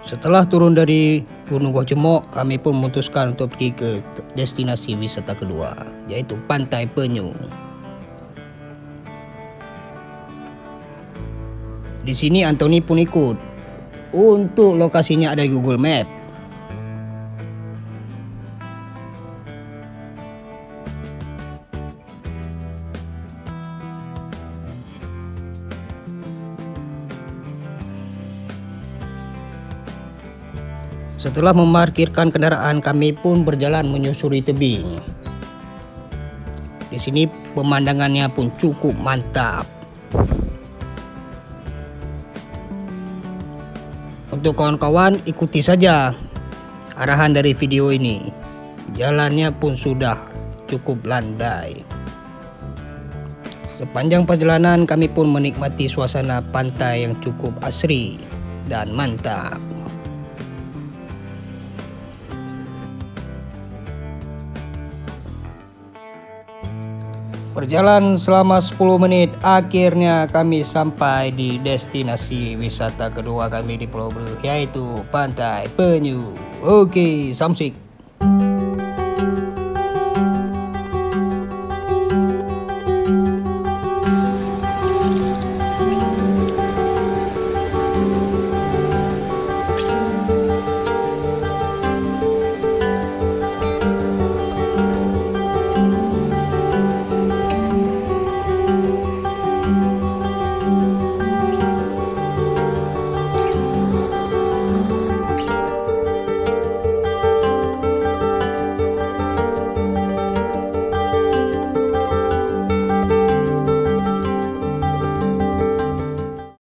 Setelah turun dari Gunung Gua Cemok, kami pun memutuskan untuk pergi ke destinasi wisata kedua, yaitu Pantai Penyu. Di sini Anthony pun ikut. Untuk lokasinya ada di Google Map. Setelah memarkirkan kendaraan, kami pun berjalan menyusuri tebing. Di sini pemandangannya pun cukup mantap. Untuk kawan-kawan, ikuti saja arahan dari video ini. Jalannya pun sudah cukup landai. Sepanjang perjalanan kami pun menikmati suasana pantai yang cukup asri dan mantap. Berjalan selama 10 menit, akhirnya kami sampai di destinasi wisata kedua kami di Pulau Belu, yaitu Pantai Penyu. Oke, samsik.